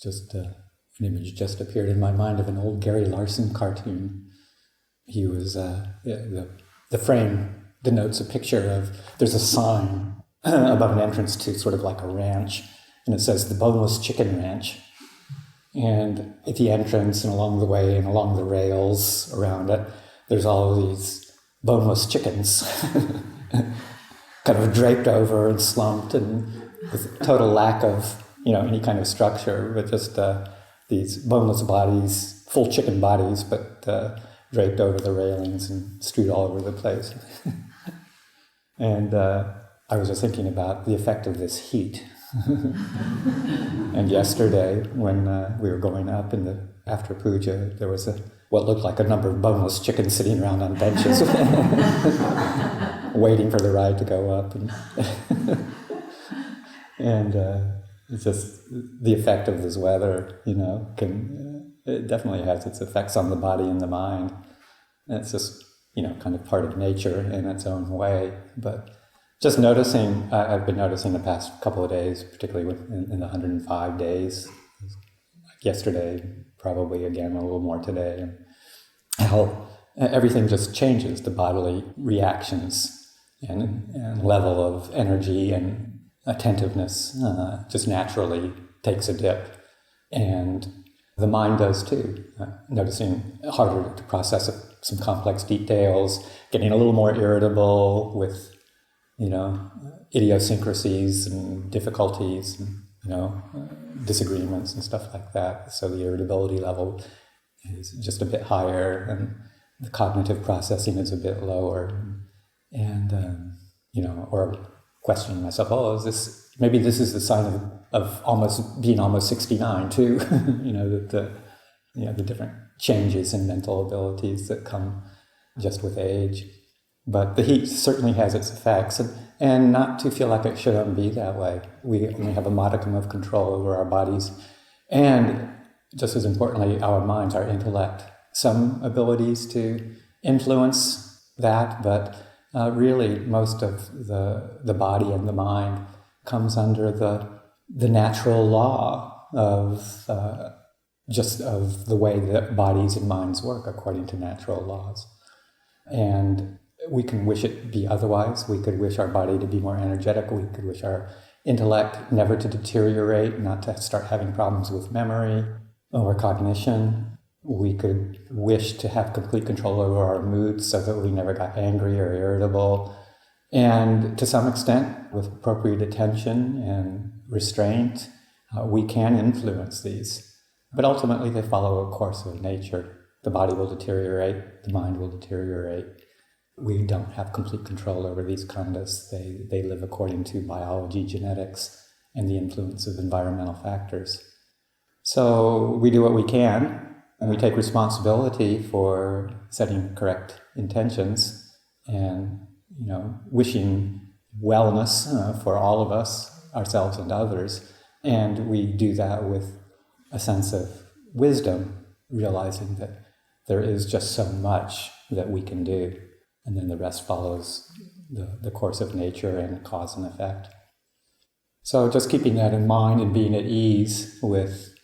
just an image just appeared in my mind of an old Gary Larson cartoon. He was, the frame denotes a picture of, there's a sign above an entrance to sort of like a ranch, and it says the Boneless Chicken Ranch. And at the entrance and along the way and along the rails around it, there's all these boneless chickens kind of draped over and slumped and with total lack of, any kind of structure, but just these boneless bodies, full chicken bodies, but draped over the railings and strewed all over the place. And I was just thinking about the effect of this heat. And yesterday, when we were going up after puja, there was what looked like a number of boneless chickens sitting around on benches, waiting for the ride to go up. And it's just the effect of this weather, it definitely has its effects on the body and the mind. And it's just, kind of part of nature in its own way. But just noticing, I've been noticing the past couple of days, particularly in the 105 days, like yesterday, probably again a little more today, how everything just changes, the bodily reactions and level of energy and attentiveness just naturally takes a dip. And the mind does too, noticing harder to process some complex details, getting a little more irritable with idiosyncrasies and difficulties and, disagreements and stuff like that. So the irritability level is just a bit higher and the cognitive processing is a bit lower. And, or questioning myself, maybe this is the sign of being almost 69 too, the different changes in mental abilities that come just with age. But the heat certainly has its effects, and not to feel like it shouldn't be that way. We only have a modicum of control over our bodies, and just as importantly, our minds, our intellect. Some abilities to influence that, but really most of the body and the mind comes under the natural law of of the way that bodies and minds work according to natural laws. And we can wish it be otherwise. We could wish our body to be more energetic. We could wish our intellect never to deteriorate, not to start having problems with memory or cognition. We could wish to have complete control over our moods so that we never got angry or irritable. And to some extent, with appropriate attention and restraint, we can influence these. But ultimately, they follow a course of nature. The body will deteriorate, the mind will deteriorate. We don't have complete control over these khandhas. They live according to biology, genetics, and the influence of environmental factors. So we do what we can, and we take responsibility for setting correct intentions and, wishing wellness for all of us, ourselves and others. And we do that with a sense of wisdom, realizing that there is just so much that we can do. And then the rest follows the course of nature and cause and effect. So just keeping that in mind and being at ease with,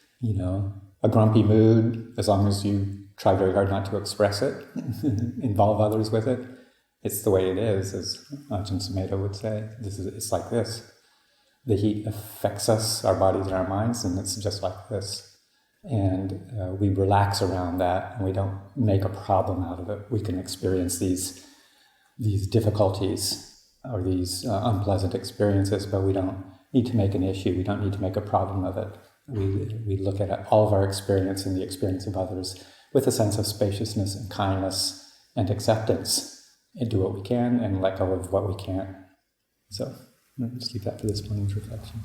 a grumpy mood, as long as you try very hard not to express it, involve others with it. It's the way it is, as Ajahn would say. It's like this. The heat affects us, our bodies and our minds, and it's just like this. And we relax around that, and we don't make a problem out of it. We can experience these difficulties or these unpleasant experiences, but we don't need to make an issue. We don't need to make a problem of it. We look at all of our experience and the experience of others with a sense of spaciousness and kindness and acceptance, and do what we can and let go of what we can't. So let's keep that for this morning's reflection.